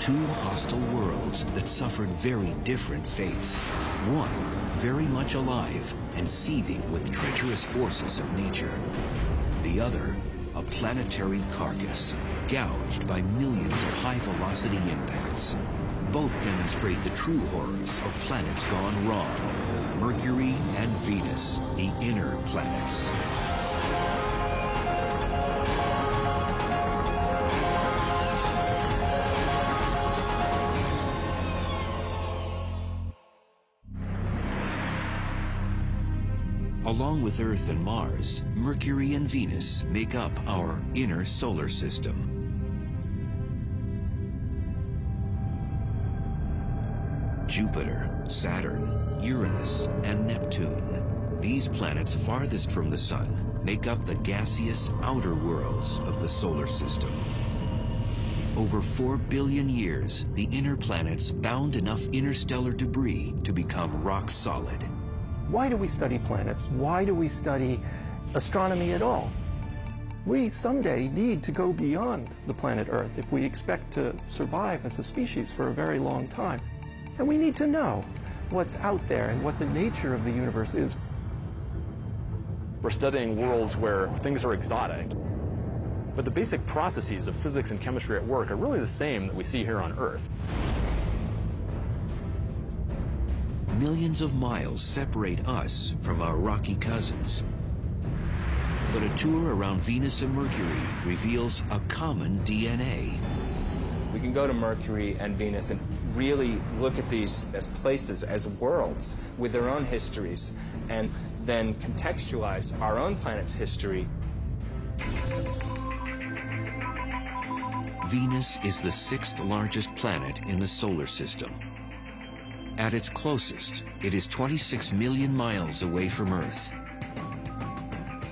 two hostile worlds that suffered very different fates. One, very much alive and seething with treacherous forces of nature. The other, a planetary carcass, gouged by millions of high-velocity impacts. Both demonstrate the true horrors of planets gone wrong. Mercury and Venus, the inner planets. Along with Earth and Mars, Mercury and Venus make up our inner solar system. Jupiter, Saturn, Uranus, and Neptune, these planets farthest from the Sun, make up the gaseous outer worlds of the solar system. Over 4 billion years, the inner planets bound enough interstellar debris to become rock solid. Why do we study planets? Why do we study astronomy at all? We someday need to go beyond the planet Earth if we expect to survive as a species for a very long time. And we need to know what's out there and what the nature of the universe is. We're studying worlds where things are exotic, but the basic processes of physics and chemistry at work are really the same that we see here on Earth. Millions of miles separate us from our rocky cousins. But a tour around Venus and Mercury reveals a common DNA. We can go to Mercury and Venus and really look at these as places, as worlds with their own histories, and then contextualize our own planet's history. Venus is the 6th largest planet in the solar system. At its closest, it is 26 million miles away from Earth.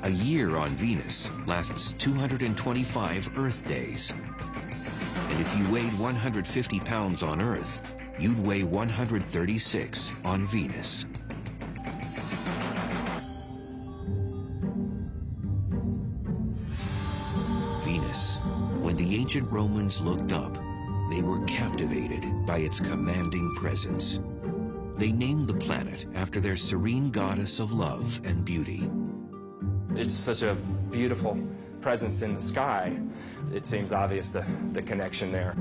A year on Venus lasts 225 Earth days. And if you weighed 150 pounds on Earth, you'd weigh 136 on Venus. Venus. When the ancient Romans looked up, they were captivated by its commanding presence. They named the planet after their serene goddess of love and beauty. It's such a beautiful presence in the sky. It seems obvious the connection there.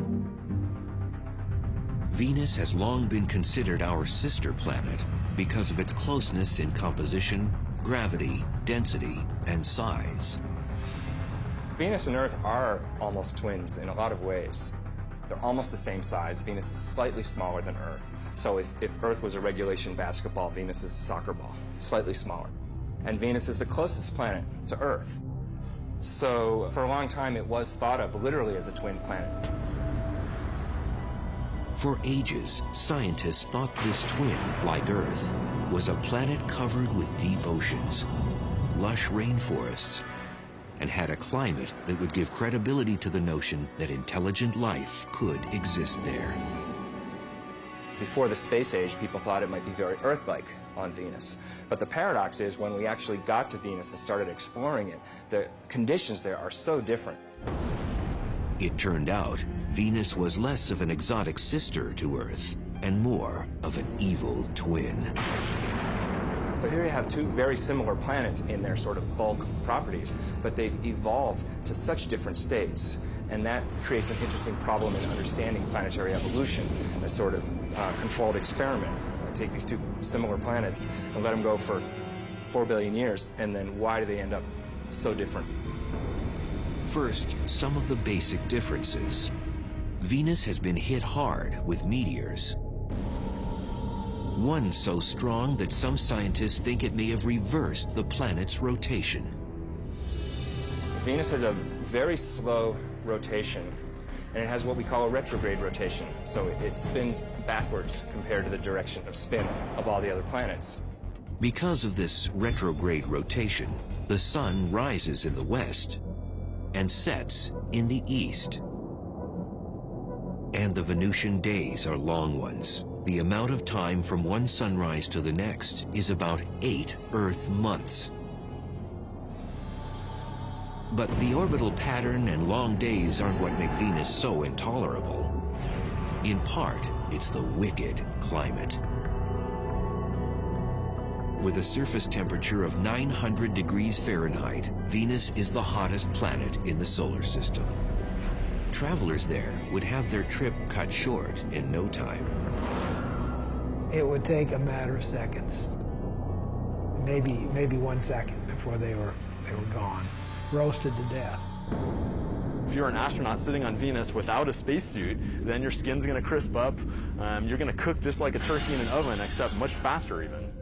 Venus has long been considered our sister planet because of its closeness in composition, gravity, density, and size. Venus and Earth are almost twins in a lot of ways. They're almost the same size. Venus is slightly smaller than Earth. So if Earth was a regulation basketball, Venus is a soccer ball, slightly smaller. And Venus is the closest planet to Earth. So for a long time, it was thought of literally as a twin planet. For ages, scientists thought this twin, like Earth, was a planet covered with deep oceans, lush rainforests, and had a climate that would give credibility to the notion that intelligent life could exist there. Before the space age, people thought it might be very Earth-like on Venus. But the paradox is when we actually got to Venus and started exploring it, the conditions there are so different. It turned out Venus was less of an exotic sister to Earth and more of an evil twin. So here you have two very similar planets in their sort of bulk properties, but they've evolved to such different states. And that creates an interesting problem in understanding planetary evolution, a sort of controlled experiment. Take these two similar planets and let them go for 4 billion years, and then why do they end up so different? First, some of the basic differences. Venus has been hit hard with meteors. One so strong that some scientists think it may have reversed the planet's rotation. Venus has a very slow rotation, and it has what we call a retrograde rotation. So it spins backwards compared to the direction of spin of all the other planets. Because of this retrograde rotation, the sun rises in the west and sets in the east. And the Venusian days are long ones. The amount of time from one sunrise to the next is about 8 Earth months. But the orbital pattern and long days aren't what make Venus so intolerable. In part, it's the wicked climate. With a surface temperature of 900 degrees Fahrenheit, Venus is the hottest planet in the solar system. Travelers there would have their trip cut short in no time. It would take a matter of seconds, maybe 1 second before they were gone, roasted to death. If you're an astronaut sitting on Venus without a spacesuit, then your skin's going to crisp up. You're going to cook just like a turkey in an oven, except much faster even.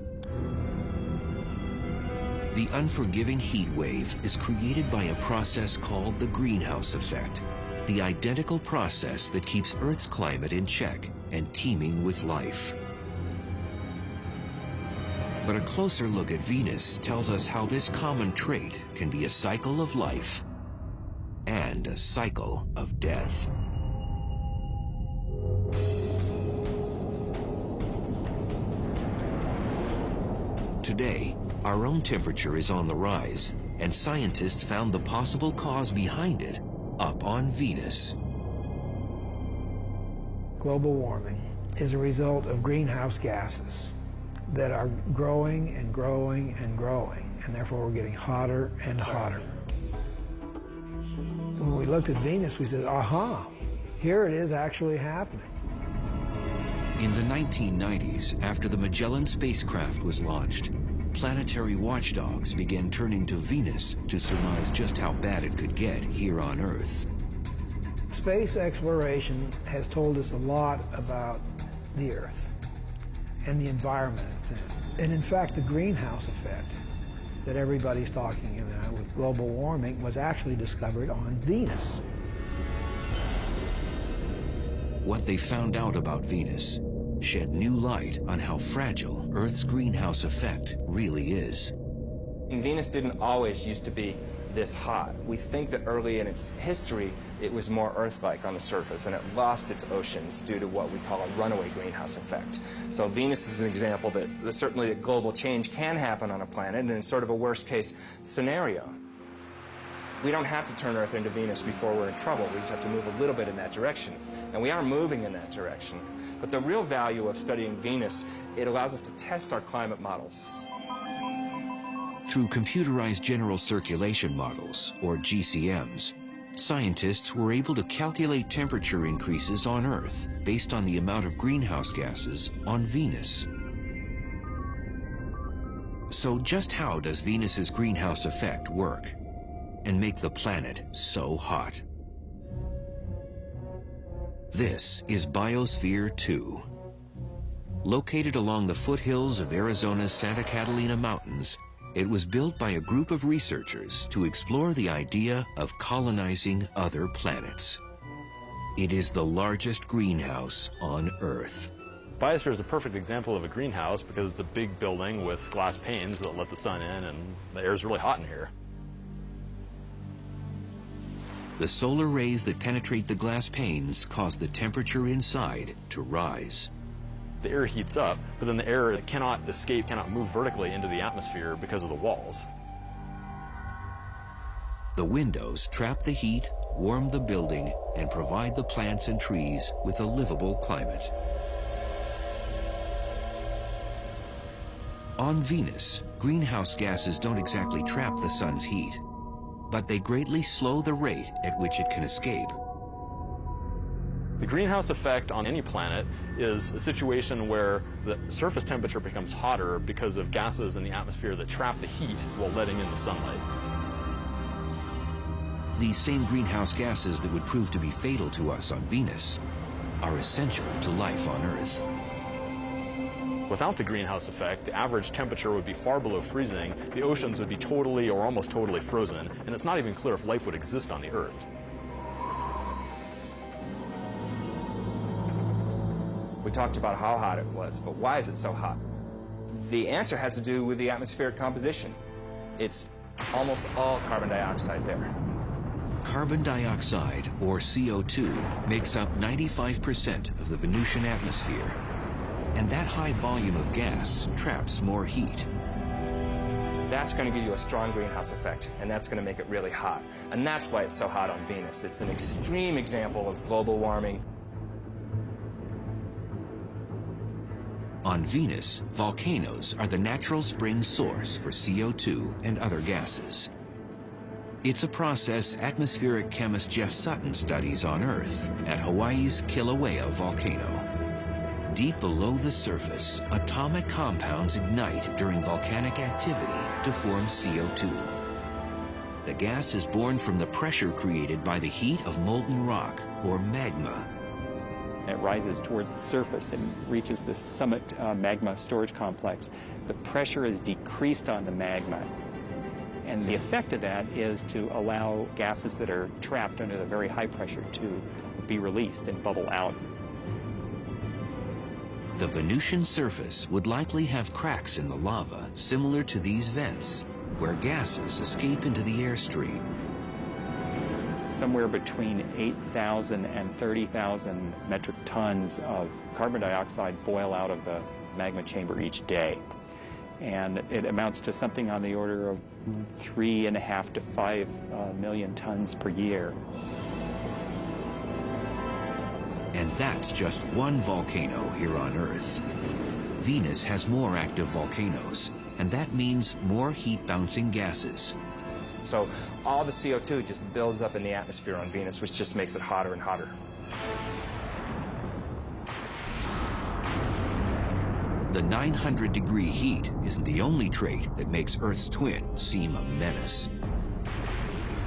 The unforgiving heat wave is created by a process called the greenhouse effect, the identical process that keeps Earth's climate in check and teeming with life. But a closer look at Venus tells us how this common trait can be a cycle of life and a cycle of death. Today, our own temperature is on the rise, and scientists found the possible cause behind it up on Venus. Global warming is a result of greenhouse gases that are growing and growing and growing, and therefore we're getting hotter and hotter. When we looked at Venus, we said, aha, here it is actually happening. In the 1990s, after the Magellan spacecraft was launched, planetary watchdogs began turning to Venus to surmise just how bad it could get here on Earth. Space exploration has told us a lot about the Earth and the environment it's in. And in fact, the greenhouse effect that everybody's talking about with global warming was actually discovered on Venus. What they found out about Venus shed new light on how fragile Earth's greenhouse effect really is. And Venus didn't always used to be this hot. We think that early in its history, it was more Earth-like on the surface, and it lost its oceans due to what we call a runaway greenhouse effect. So Venus is an example that certainly that global change can happen on a planet, and it's sort of a worst-case scenario. We don't have to turn Earth into Venus before we're in trouble. We just have to move a little bit in that direction. And we are moving in that direction. But the real value of studying Venus, it allows us to test our climate models. Through computerized general circulation models, or GCMs, scientists were able to calculate temperature increases on Earth based on the amount of greenhouse gases on Venus. So just how does Venus's greenhouse effect work and make the planet so hot? This is Biosphere 2. Located along the foothills of Arizona's Santa Catalina Mountains, it was built by a group of researchers to explore the idea of colonizing other planets. It is the largest greenhouse on Earth. Biosphere is a perfect example of a greenhouse because it's a big building with glass panes that let the sun in, and the air is really hot in here. The solar rays that penetrate the glass panes cause the temperature inside to rise. The air heats up, but then the air cannot escape, cannot move vertically into the atmosphere because of the walls. The windows trap the heat, warm the building, and provide the plants and trees with a livable climate. On Venus, greenhouse gases don't exactly trap the sun's heat, but they greatly slow the rate at which it can escape. The greenhouse effect on any planet is a situation where the surface temperature becomes hotter because of gases in the atmosphere that trap the heat while letting in the sunlight. These same greenhouse gases that would prove to be fatal to us on Venus are essential to life on Earth. Without the greenhouse effect, the average temperature would be far below freezing, the oceans would be totally or almost totally frozen, and it's not even clear if life would exist on the Earth. We talked about how hot it was, but why is it so hot? The answer has to do with the atmospheric composition. It's almost all carbon dioxide there. Carbon dioxide, or CO2, makes up 95% of the Venusian atmosphere. And that high volume of gas traps more heat. That's going to give you a strong greenhouse effect, and that's going to make it really hot. And that's why it's so hot on Venus. It's an extreme example of global warming. On Venus, volcanoes are the natural spring source for CO2 and other gases. It's a process atmospheric chemist Jeff Sutton studies on Earth at Hawaii's Kilauea volcano. Deep below the surface, atomic compounds ignite during volcanic activity to form CO2. The gas is born from the pressure created by the heat of molten rock, or magma. It rises towards the surface and reaches the summit magma storage complex. The pressure is decreased on the magma. And the effect of that is to allow gases that are trapped under the very high pressure to be released and bubble out. The Venusian surface would likely have cracks in the lava similar to these vents, where gases escape into the airstream. Somewhere between 8,000 and 30,000 metric tons of carbon dioxide boil out of the magma chamber each day. And it amounts to something on the order of 3.5 to 5 million tons per year. And that's just one volcano here on Earth. Venus has more active volcanoes, and that means more heat-bouncing gases. So all the CO2 just builds up in the atmosphere on Venus, which just makes it hotter and hotter. The 900-degree heat isn't the only trait that makes Earth's twin seem a menace.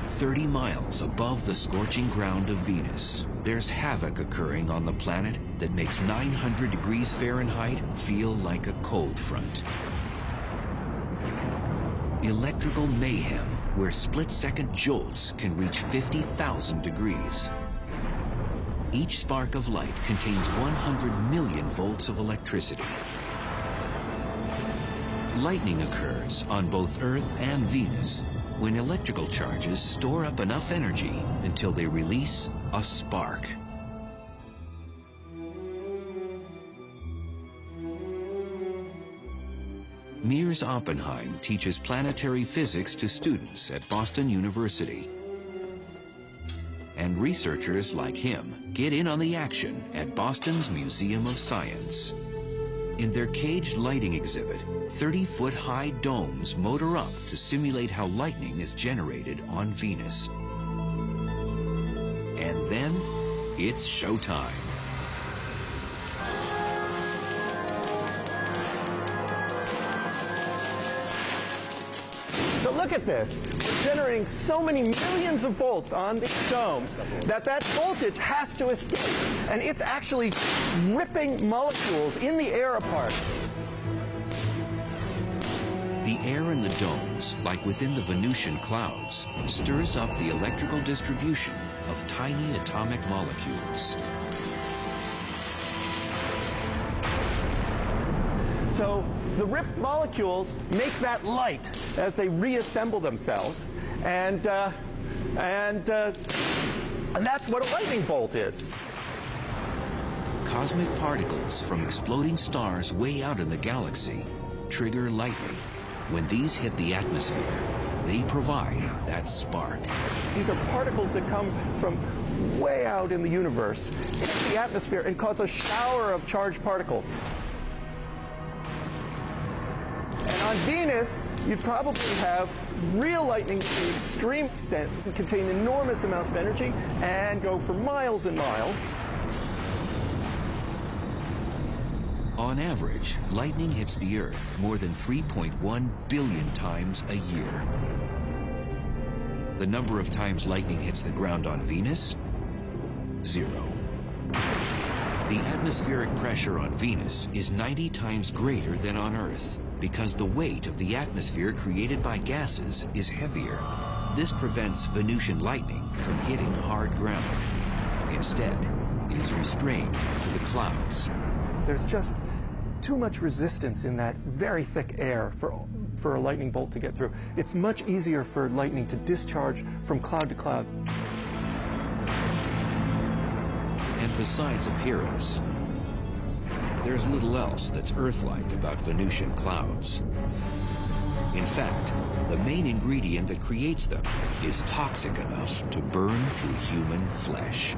30 miles above the scorching ground of Venus, there's havoc occurring on the planet that makes 900 degrees Fahrenheit feel like a cold front. Electrical mayhem, where split-second jolts can reach 50,000 degrees. Each spark of light contains 100 million volts of electricity. Lightning occurs on both Earth and Venus when electrical charges store up enough energy until they release a spark. Mears Oppenheim teaches planetary physics to students at Boston University. And researchers like him get in on the action at Boston's Museum of Science. In their caged lighting exhibit, 30-foot-high domes motor up to simulate how lightning is generated on Venus. And then, it's showtime. So look at this. We're generating so many millions of volts on these domes that voltage has to escape. And it's actually ripping molecules in the air apart. The air in the domes, like within the Venusian clouds, stirs up the electrical distribution of tiny atomic molecules. So the ripped molecules make that light as they reassemble themselves, and that's what a lightning bolt is. Cosmic particles from exploding stars way out in the galaxy trigger lightning. When these hit the atmosphere, they provide that spark. These are particles that come from way out in the universe, hit the atmosphere, and cause a shower of charged particles. And on Venus, you'd probably have real lightning to the extreme extent, contain enormous amounts of energy, and go for miles and miles. On average, lightning hits the Earth more than 3.1 billion times a year. The number of times lightning hits the ground on Venus? 0. The atmospheric pressure on Venus is 90 times greater than on Earth because the weight of the atmosphere created by gases is heavier. This prevents Venusian lightning from hitting hard ground. Instead, it is restrained to the clouds. There's just too much resistance in that very thick air for a lightning bolt to get through. It's much easier for lightning to discharge from cloud to cloud. And besides appearance, there's little else that's Earth-like about Venusian clouds. In fact, the main ingredient that creates them is toxic enough to burn through human flesh.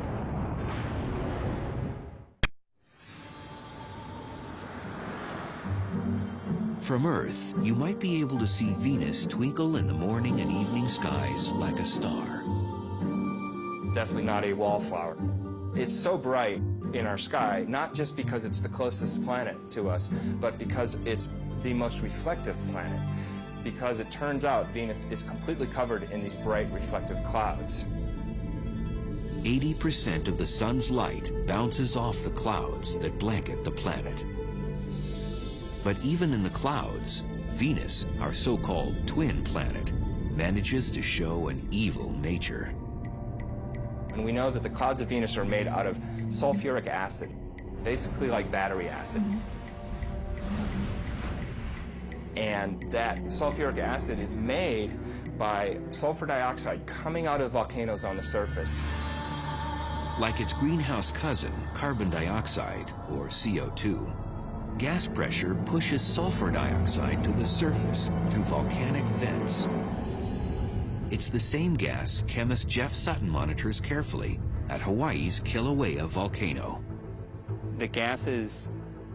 From Earth, you might be able to see Venus twinkle in the morning and evening skies like a star. Definitely not a wallflower. It's so bright in our sky, not just because it's the closest planet to us, but because it's the most reflective planet. Because it turns out Venus is completely covered in these bright reflective clouds. 80% of the sun's light bounces off the clouds that blanket the planet. But even in the clouds, Venus, our so-called twin planet, manages to show an evil nature. And we know that the clouds of Venus are made out of sulfuric acid, basically like battery acid. And that sulfuric acid is made by sulfur dioxide coming out of volcanoes on the surface. Like its greenhouse cousin, carbon dioxide, or CO2, gas pressure pushes sulfur dioxide to the surface through volcanic vents. It's the same gas chemist Jeff Sutton monitors carefully at Hawaii's Kilauea volcano. The gases,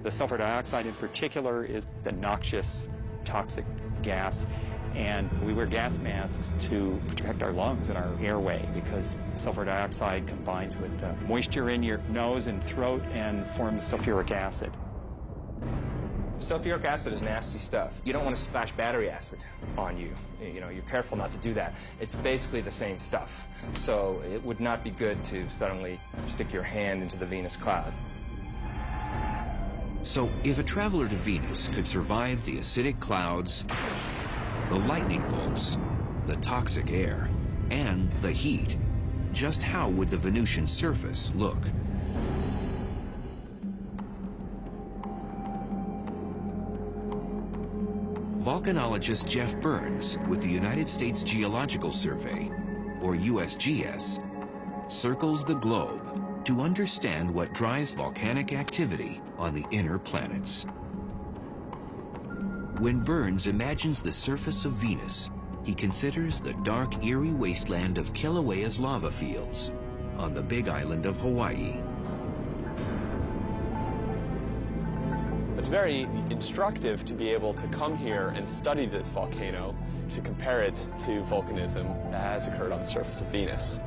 the sulfur dioxide in particular, is the noxious, toxic gas. And we wear gas masks to protect our lungs and our airway because sulfur dioxide combines with moisture in your nose and throat and forms sulfuric acid. Sulfuric acid is nasty stuff. You don't want to splash battery acid on you. You know, you're careful not to do that. It's basically the same stuff. So it would not be good to suddenly stick your hand into the Venus clouds. So if a traveler to Venus could survive the acidic clouds, the lightning bolts, the toxic air, and the heat, just how would the Venusian surface look? Volcanologist Jeff Burns with the United States Geological Survey, or USGS, circles the globe to understand what drives volcanic activity on the inner planets. When Burns imagines the surface of Venus, he considers the dark, eerie wasteland of Kilauea's lava fields on the big island of Hawaii. It's very instructive to be able to come here and study this volcano to compare it to volcanism that has occurred on the surface of Venus.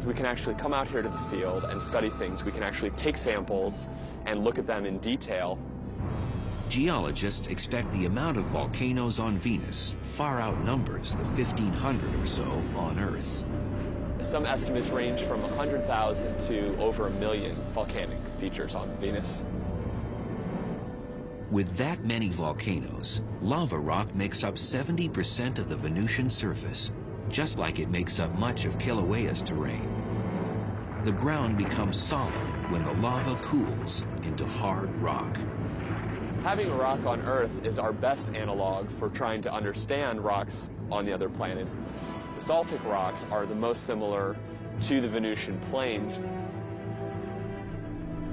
We can actually come out here to the field and study things. We can actually take samples and look at them in detail. Geologists expect the amount of volcanoes on Venus far outnumbers the 1,500 or so on Earth. Some estimates range from 100,000 to over 1 million volcanic features on Venus. With that many volcanoes, lava rock makes up 70% of the Venusian surface, just like it makes up much of Kilauea's terrain. The ground becomes solid when the lava cools into hard rock. Having a rock on Earth is our best analog for trying to understand rocks on the other planets. Basaltic rocks are the most similar to the Venusian plains.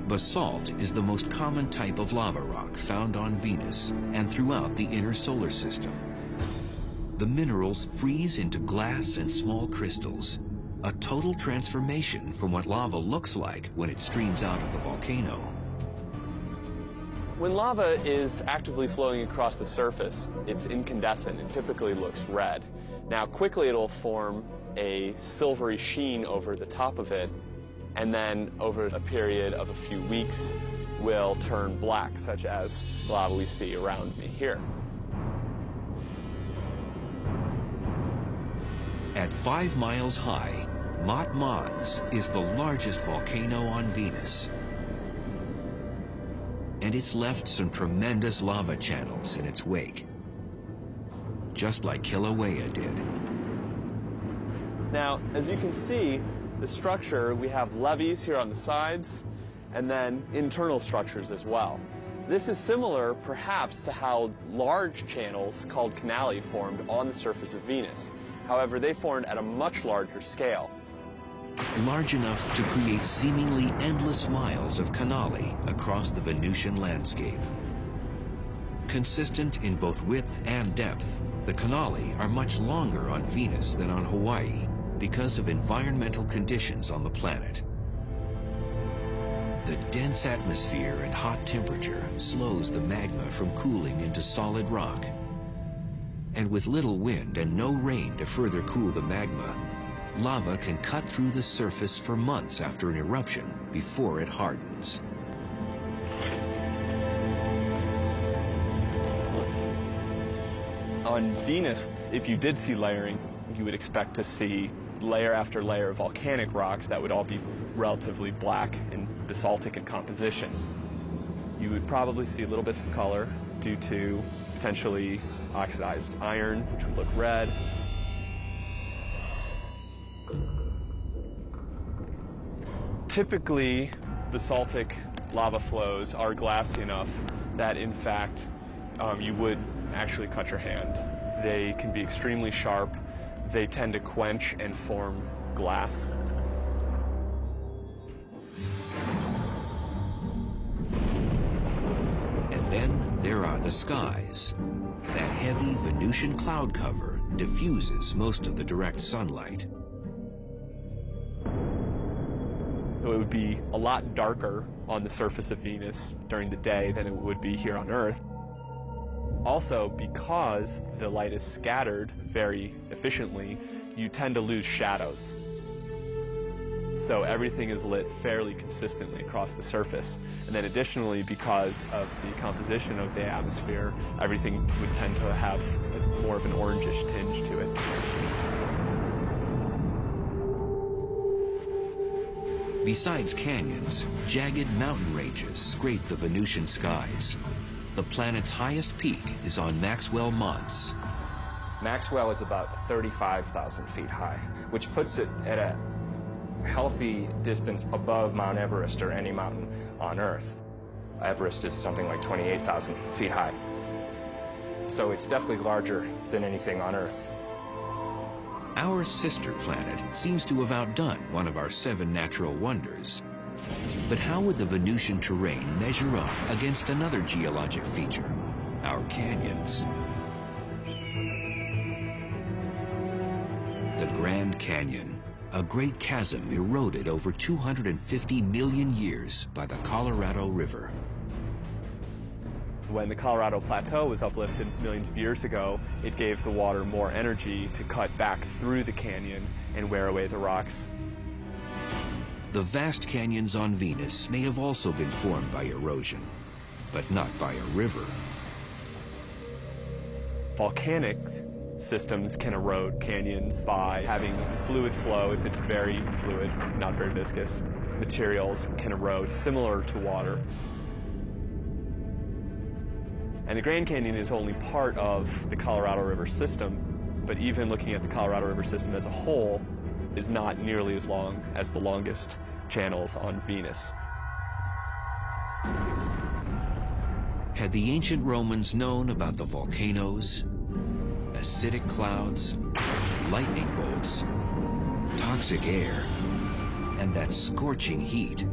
Basalt is the most common type of lava rock found on Venus and throughout the inner solar system. The minerals freeze into glass and small crystals, a total transformation from what lava looks like when it streams out of the volcano. When lava is actively flowing across the surface, it's incandescent and typically looks red. Now, quickly it'll form a silvery sheen over the top of it, and then over a period of a few weeks will turn black, such as the lava we see around me here. At 5 miles high, Mont Mons is the largest volcano on Venus. And it's left some tremendous lava channels in its wake, just like Kilauea did. Now, as you can see, the structure, we have levees here on the sides, and then internal structures as well. This is similar, perhaps, to how large channels called canali formed on the surface of Venus. However, they formed at a much larger scale. Large enough to create seemingly endless miles of canali across the Venusian landscape. Consistent in both width and depth, the canali are much longer on Venus than on Hawaii because of environmental conditions on the planet. The dense atmosphere and hot temperature slows the magma from cooling into solid rock. And with little wind and no rain to further cool the magma, lava can cut through the surface for months after an eruption before it hardens. On Venus, if you did see layering, you would expect to see layer after layer of volcanic rock that would all be relatively black and basaltic in composition. You would probably see little bits of color due to potentially oxidized iron, which would look red. Typically, basaltic lava flows are glassy enough that, in fact, you would actually cut your hand. They can be extremely sharp. They tend to quench and form glass. And then there are the skies. That heavy Venusian cloud cover diffuses most of the direct sunlight. So it would be a lot darker on the surface of Venus during the day than it would be here on Earth. Also, because the light is scattered very efficiently, you tend to lose shadows. So everything is lit fairly consistently across the surface. And then additionally, because of the composition of the atmosphere, everything would tend to have more of an orangish tinge to it. Besides canyons, jagged mountain ranges scrape the Venusian skies. The planet's highest peak is on Maxwell Mons. Maxwell is about 35,000 feet high, which puts it at a healthy distance above Mount Everest or any mountain on Earth. Everest is something like 28,000 feet high. So it's definitely larger than anything on Earth. Our sister planet seems to have outdone one of our 7 natural wonders. But how would the Venusian terrain measure up against another geologic feature, our canyons? The Grand Canyon, a great chasm eroded over 250 million years by the Colorado River. When the Colorado Plateau was uplifted millions of years ago, it gave the water more energy to cut back through the canyon and wear away the rocks. The vast canyons on Venus may have also been formed by erosion, but not by a river. Volcanic systems can erode canyons by having fluid flow, if it's very fluid, not very viscous. Materials can erode similar to water. And the Grand Canyon is only part of the Colorado River system, but even looking at the Colorado River system as a whole is not nearly as long as the longest channels on Venus. Had the ancient Romans known about the volcanoes, acidic clouds, lightning bolts, toxic air, and that scorching heat,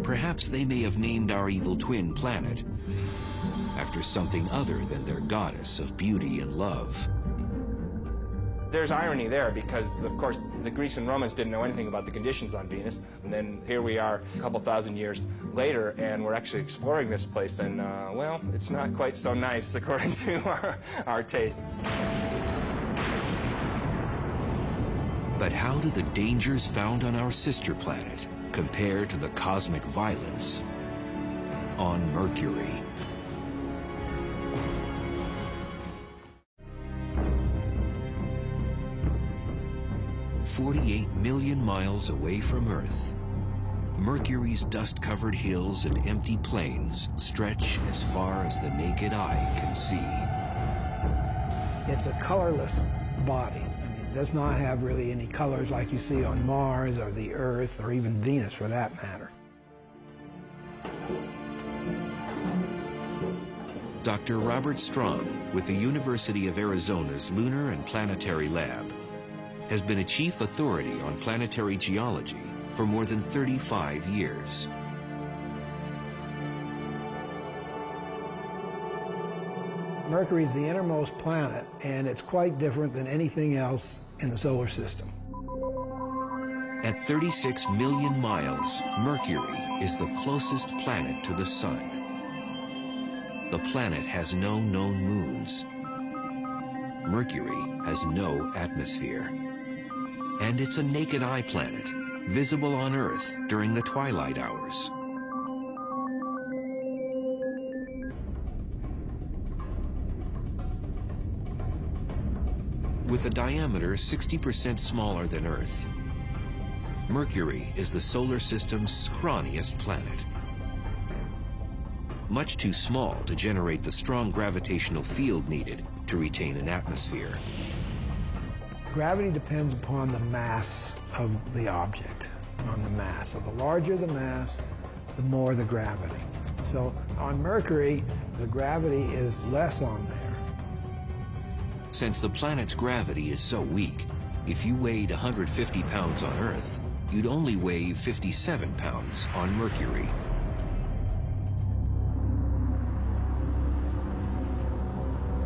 perhaps they may have named our evil twin planet after something other than their goddess of beauty and love. There's irony there because, of course, the Greeks and Romans didn't know anything about the conditions on Venus. And then here we are a couple thousand years later, and we're actually exploring this place. And, well, it's not quite so nice according to our taste. But how do the dangers found on our sister planet compare to the cosmic violence on Mercury? "48 million miles away from Earth, Mercury's dust-covered hills and empty plains stretch as far as the naked eye can see." It's a colorless body. I mean, it does not have really any colors like you see on Mars or the Earth or even Venus for that matter. Dr. Robert Strong with the University of Arizona's Lunar and Planetary Lab has been a chief authority on planetary geology for more than 35 years. Mercury is the innermost planet, and it's quite different than anything else in the solar system. At 36 million miles, Mercury is the closest planet to the Sun. The planet has no known moons. Mercury has no atmosphere. And it's a naked eye planet, visible on Earth during the twilight hours. With a diameter 60% smaller than Earth, Mercury is the solar system's scrawniest planet. Much too small to generate the strong gravitational field needed to retain an atmosphere. Gravity depends upon the mass of the object, on the mass. So the larger the mass, the more the gravity. So on Mercury, the gravity is less on there. Since the planet's gravity is so weak, if you weighed 150 pounds on Earth, you'd only weigh 57 pounds on Mercury.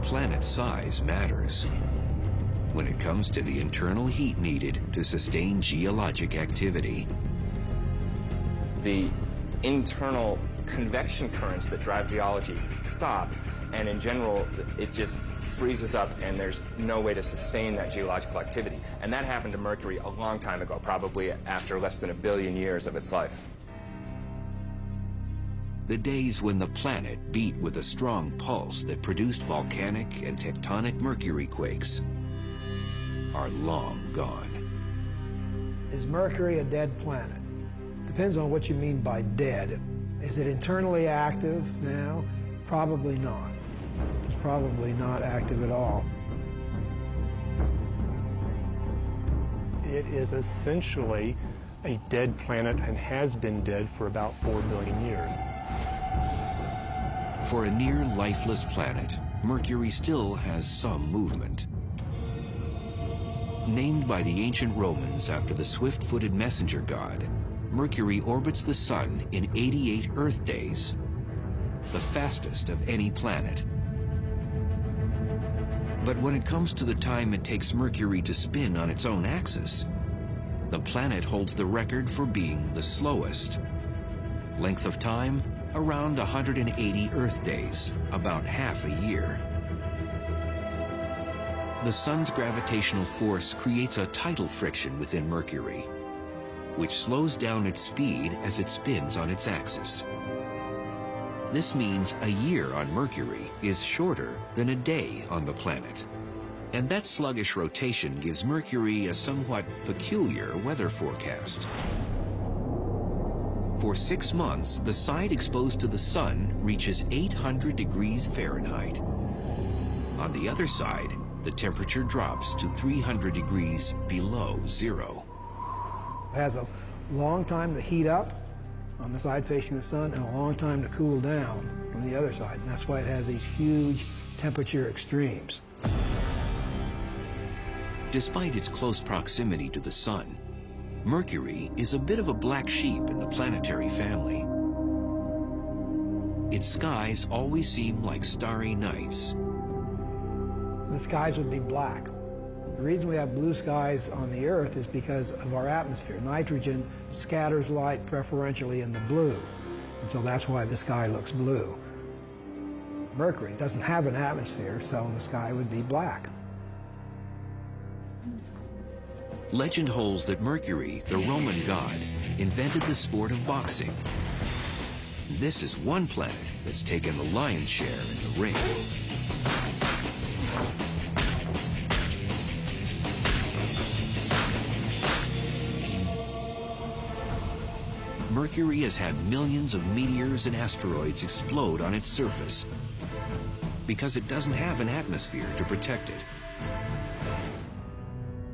Planet size matters when it comes to the internal heat needed to sustain geologic activity. The internal convection currents that drive geology stop, and in general, it just freezes up and there's no way to sustain that geological activity. And that happened to Mercury a long time ago, probably after less than 1 billion years of its life. The days when the planet beat with a strong pulse that produced volcanic and tectonic Mercury quakes are long gone. Is Mercury a dead planet? Depends on what you mean by dead. Is it internally active now? Probably not. It's probably not active at all. It is essentially a dead planet and has been dead for about 4 billion years. For a near lifeless planet, Mercury still has some movement. Named by the ancient Romans after the swift-footed messenger god, Mercury orbits the Sun in 88 Earth days, the fastest of any planet. But when it comes to the time it takes Mercury to spin on its own axis, the planet holds the record for being the slowest. Length of time, around 180 Earth days, about half a year. The Sun's gravitational force creates a tidal friction within Mercury, which slows down its speed as it spins on its axis. This means a year on Mercury is shorter than a day on the planet. And that sluggish rotation gives Mercury a somewhat peculiar weather forecast. For 6 months, the side exposed to the Sun reaches 800 degrees Fahrenheit. On the other side, the temperature drops to 300 degrees below zero. It has a long time to heat up on the side facing the Sun and a long time to cool down on the other side. And that's why it has these huge temperature extremes. Despite its close proximity to the Sun, Mercury is a bit of a black sheep in the planetary family. Its skies always seem like starry nights. The skies would be black. The reason we have blue skies on the Earth is because of our atmosphere. Nitrogen scatters light preferentially in the blue, and so that's why the sky looks blue. Mercury doesn't have an atmosphere, so the sky would be black. Legend holds that Mercury, the Roman god, invented the sport of boxing. This is one planet that's taken the lion's share in the ring. Mercury has had millions of meteors and asteroids explode on its surface because it doesn't have an atmosphere to protect it.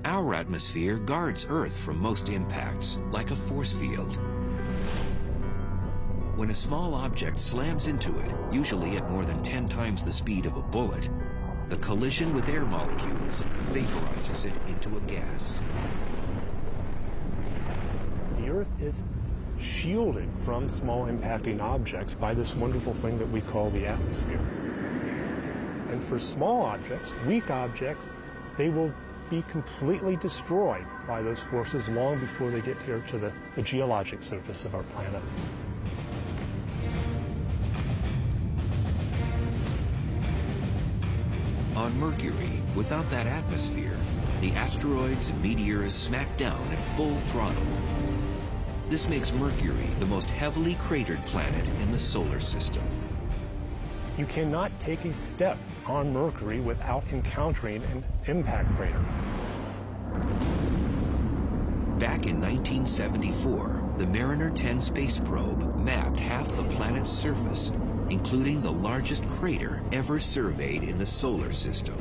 Our atmosphere guards Earth from most impacts, like a force field. When a small object slams into it, usually at more than 10 times the speed of a bullet, the collision with air molecules vaporizes it into a gas. The Earth is shielded from small impacting objects by this wonderful thing that we call the atmosphere. And for small objects, weak objects, they will be completely destroyed by those forces long before they get here to the geologic surface of our planet. On Mercury, without that atmosphere, the asteroids and meteors smack down at full throttle. This makes Mercury the most heavily cratered planet in the solar system. You cannot take a step on Mercury without encountering an impact crater. Back in 1974, the Mariner 10 space probe mapped half the planet's surface, including the largest crater ever surveyed in the solar system.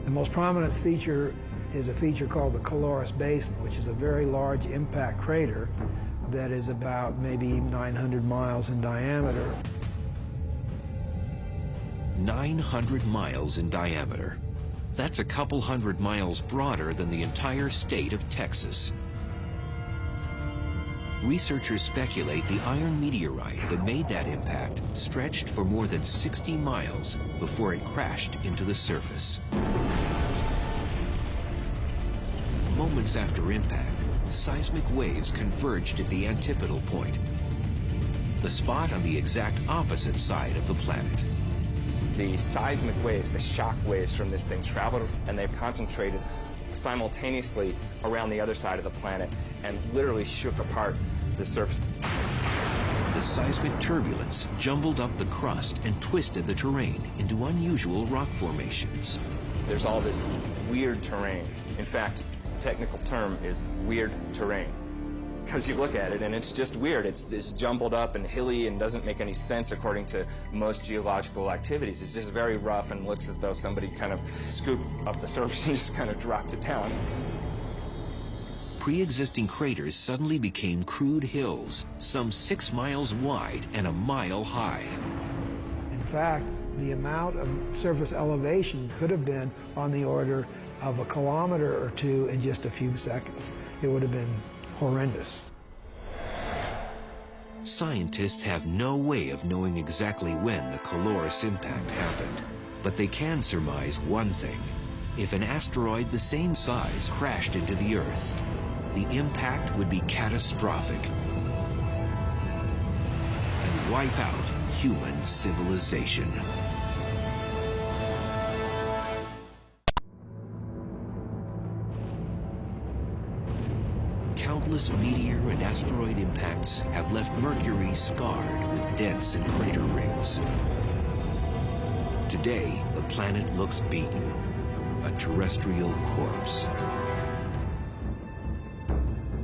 The most prominent feature is a feature called the Caloris Basin, which is a very large impact crater that is about maybe 900 miles in diameter. 900 miles in diameter. That's a couple hundred miles broader than the entire state of Texas. Researchers speculate the iron meteorite that made that impact stretched for more than 60 miles before it crashed into the surface. Moments after impact, seismic waves converged at the antipodal point, the spot on the exact opposite side of the planet. The seismic waves, the shock waves from this thing traveled, and they've concentrated simultaneously around the other side of the planet and literally shook apart the surface. The seismic turbulence jumbled up the crust and twisted the terrain into unusual rock formations. There's all this weird terrain. In fact, the technical term is weird terrain. Because you look at it and it's just weird. It's jumbled up and hilly and doesn't make any sense according to most geological activities. It's just very rough and looks as though somebody kind of scooped up the surface and just kind of dropped it down. Pre-existing craters suddenly became crude hills, some 6 miles wide and a mile high. In fact, the amount of surface elevation could have been on the order of a kilometer or two in just a few seconds. It would have been horrendous. Scientists have no way of knowing exactly when the Caloris impact happened, but they can surmise one thing. If an asteroid the same size crashed into the Earth, the impact would be catastrophic and wipe out human civilization. Countless meteor and asteroid impacts have left Mercury scarred with dents and crater rings. Today, the planet looks beaten, a terrestrial corpse.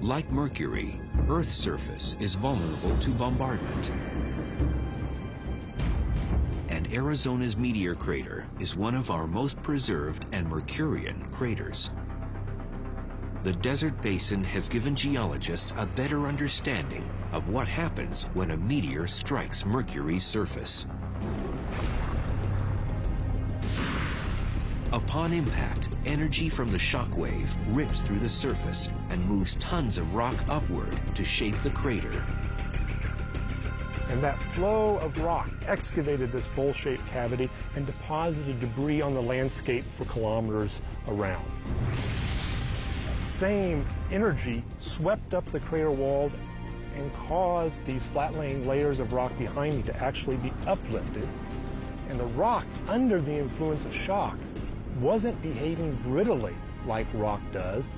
Like Mercury, Earth's surface is vulnerable to bombardment. And Arizona's meteor crater is one of our most preserved and Mercurian craters. The desert basin has given geologists a better understanding of what happens when a meteor strikes Mercury's surface. Upon impact, energy from the shock wave rips through the surface and moves tons of rock upward to shape the crater. And that flow of rock excavated this bowl-shaped cavity and deposited debris on the landscape for kilometers around. Same energy swept up the crater walls and caused these flat-laying layers of rock behind me to actually be uplifted. And the rock, under the influence of shock, wasn't behaving brittly like rock does,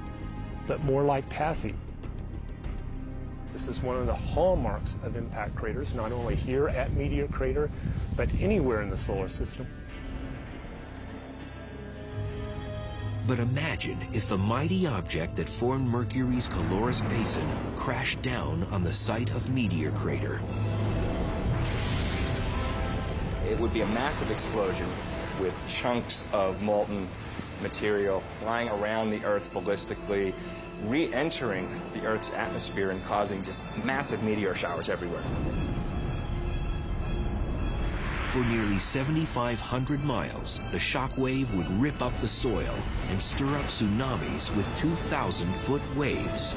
but more like taffy. This is one of the hallmarks of impact craters, not only here at Meteor Crater, but anywhere in the solar system. But imagine if the mighty object that formed Mercury's Caloris Basin crashed down on the site of Meteor Crater. It would be a massive explosion with chunks of molten material flying around the Earth ballistically, re-entering the Earth's atmosphere and causing just massive meteor showers everywhere. For nearly 7,500 miles, the shock wave would rip up the soil and stir up tsunamis with 2,000-foot waves.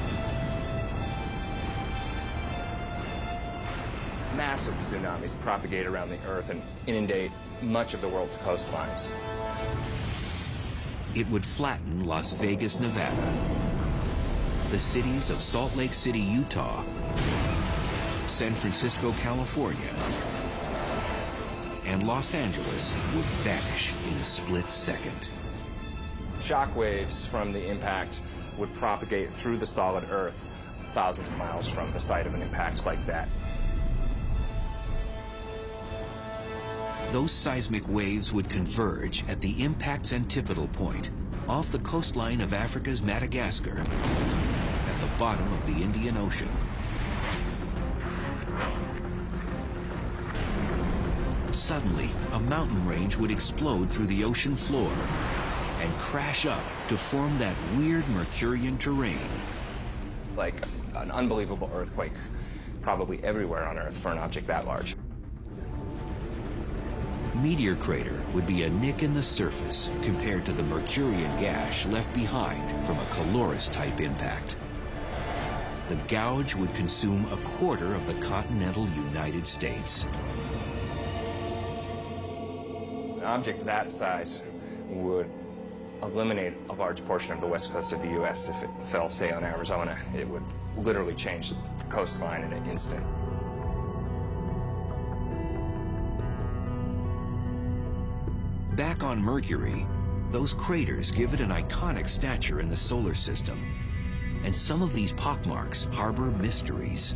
Massive tsunamis propagate around the Earth and inundate much of the world's coastlines. it would flatten Las Vegas, Nevada. The cities of Salt Lake City, Utah, San Francisco, California, and Los Angeles would vanish in a split second. Shock waves from the impact would propagate through the solid Earth thousands of miles from the site of an impact like that. Those seismic waves would converge at the impact's antipodal point, off the coastline of Africa's Madagascar, at the bottom of the Indian Ocean. Suddenly, a mountain range would explode through the ocean floor and crash up to form that weird Mercurian terrain. Like an unbelievable earthquake, probably everywhere on Earth for an object that large. Meteor crater would be a nick in the surface compared to the Mercurian gash left behind from a Colorus-type impact. The gouge would consume a quarter of the continental United States. An object that size would eliminate a large portion of the west coast of the U.S. If it fell, say, on Arizona. It would literally change the coastline in an instant. Back on Mercury, those craters give it an iconic stature in the solar system, and some of these pockmarks harbor mysteries.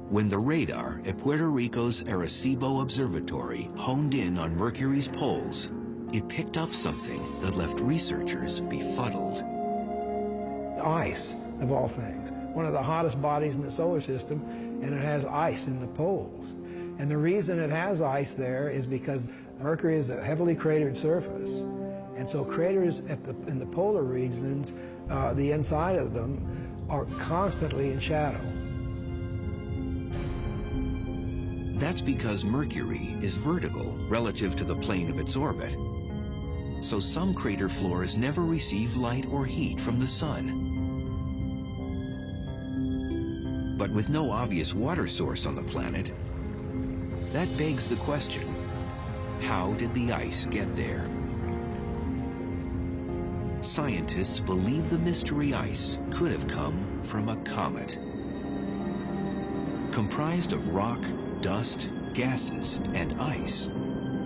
When the radar at Puerto Rico's Arecibo Observatory honed in on Mercury's poles, it picked up something that left researchers befuddled. Ice, of all things. One of the hottest bodies in the solar system, and it has ice in the poles. And the reason it has ice there is because Mercury is a heavily cratered surface. And so craters in the polar regions, the inside of them, are constantly in shadow. That's because Mercury is vertical relative to the plane of its orbit. So some crater floors never receive light or heat from the sun. But with no obvious water source on the planet, that begs the question, how did the ice get there? Scientists believe the mystery ice could have come from a comet. Comprised of rock, dust, gases, and ice,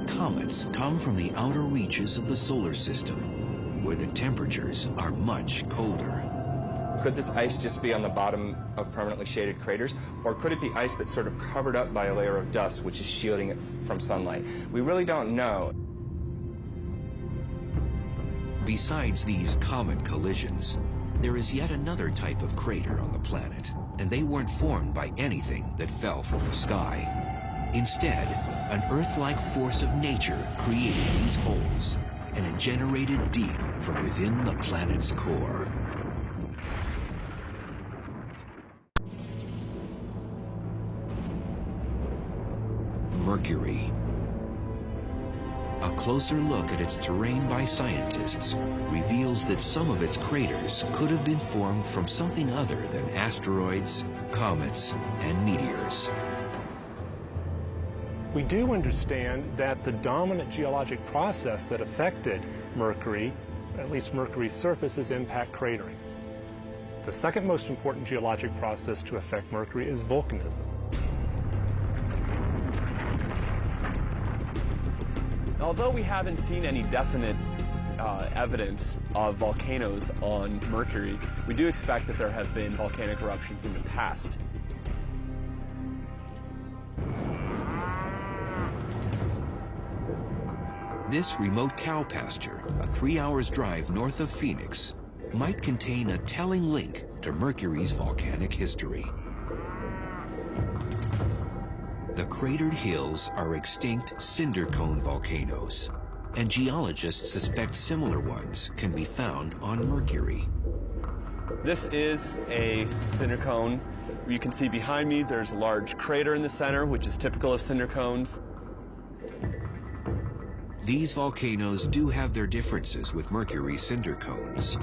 comets come from the outer reaches of the solar system, where the temperatures are much colder. Could this ice just be on the bottom of permanently shaded craters? Or could it be ice that's sort of covered up by a layer of dust which is shielding it from sunlight? We really don't know. Besides these comet collisions, there is yet another type of crater on the planet, and they weren't formed by anything that fell from the sky. Instead, an Earth-like force of nature created these holes, and it generated deep from within the planet's core. Mercury. A closer look at its terrain by scientists reveals that some of its craters could have been formed from something other than asteroids, comets, and meteors. We do understand that the dominant geologic process that affected Mercury, at least Mercury's surface, is impact cratering. The second most important geologic process to affect Mercury is volcanism. Although we haven't seen any definite evidence of volcanoes on Mercury, we do expect that there have been volcanic eruptions in the past. This remote cow pasture, a 3 hours drive north of Phoenix, might contain a telling link to Mercury's volcanic history. The cratered hills are extinct cinder cone volcanoes, and geologists suspect similar ones can be found on Mercury. This is a cinder cone. You can see behind me there's a large crater in the center, which is typical of cinder cones. These volcanoes do have their differences with Mercury's cinder cones.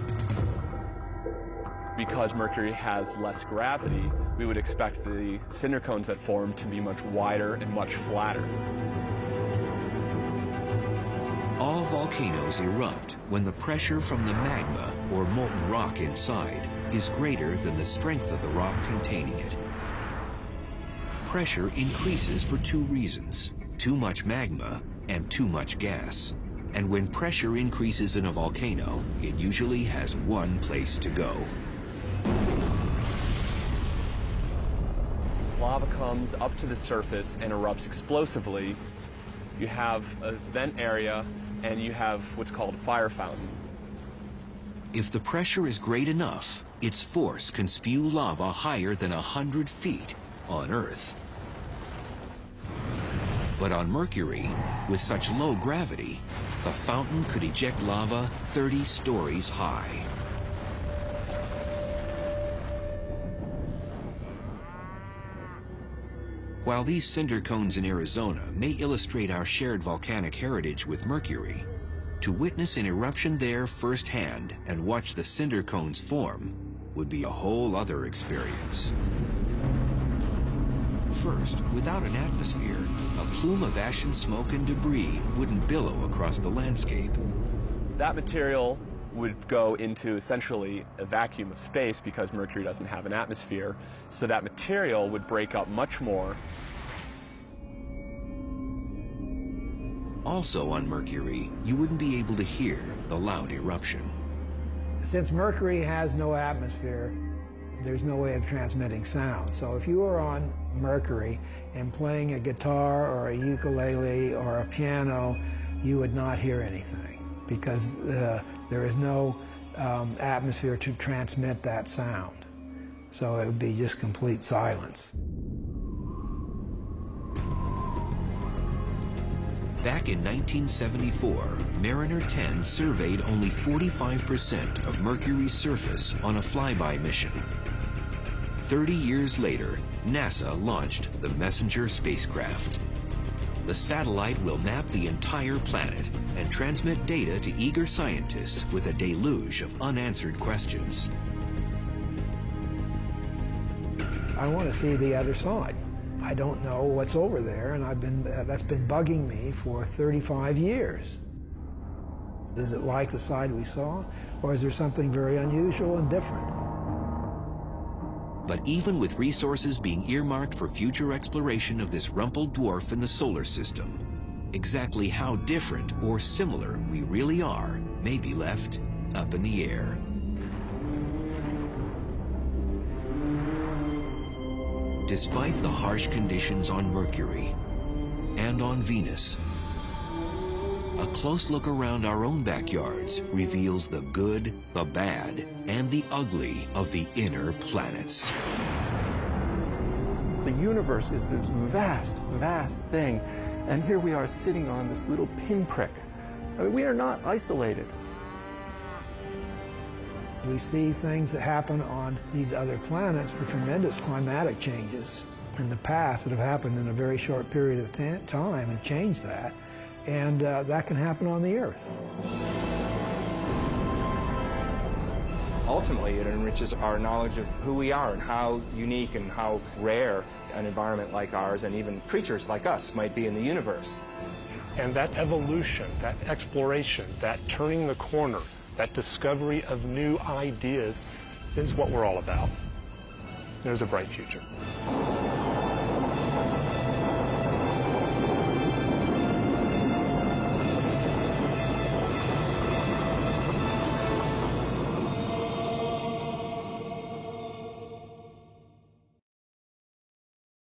Because Mercury has less gravity, we would expect the cinder cones that form to be much wider and much flatter. All volcanoes erupt when the pressure from the magma, or molten rock inside, is greater than the strength of the rock containing it. Pressure increases for two reasons: too much magma and too much gas. And when pressure increases in a volcano, it usually has one place to go. Lava comes up to the surface and erupts explosively. You have a vent area, and you have what's called a fire fountain. If the pressure is great enough, its force can spew lava higher than 100 feet on Earth. But on Mercury, with such low gravity, the fountain could eject lava 30 stories high. While these cinder cones in Arizona may illustrate our shared volcanic heritage with Mercury, to witness an eruption there firsthand and watch the cinder cones form would be a whole other experience. First, without an atmosphere, a plume of ash and smoke and debris wouldn't billow across the landscape. That material would go into essentially a vacuum of space because Mercury doesn't have an atmosphere, so that material would break up much more. Also on Mercury, you wouldn't be able to hear the loud eruption. Since Mercury has no atmosphere, there's no way of transmitting sound. So if you were on Mercury and playing a guitar or a ukulele or a piano, you would not hear anything because there is no atmosphere to transmit that sound. So it would be just complete silence. Back in 1974, Mariner 10 surveyed only 45% of Mercury's surface on a flyby mission. 30 years later, NASA launched the Messenger spacecraft. The satellite will map the entire planet and transmit data to eager scientists with a deluge of unanswered questions. I want to see the other side. I don't know what's over there, and that's been bugging me for 35 years. Is it like the side we saw, or is there something very unusual and different? But even with resources being earmarked for future exploration of this rumpled dwarf in the solar system, exactly how different or similar we really are may be left up in the air. Despite the harsh conditions on Mercury and on Venus, a close look around our own backyards reveals the good, the bad, and the ugly of the inner planets. The universe is this vast, vast thing, and here we are sitting on this little pinprick. I mean, we are not isolated. We see things that happen on these other planets for tremendous climatic changes in the past that have happened in a very short period of time and changed that. And that can happen on the Earth. Ultimately, it enriches our knowledge of who we are and how unique and how rare an environment like ours and even creatures like us might be in the universe. And that evolution, that exploration, that turning the corner, that discovery of new ideas is what we're all about. There's a bright future.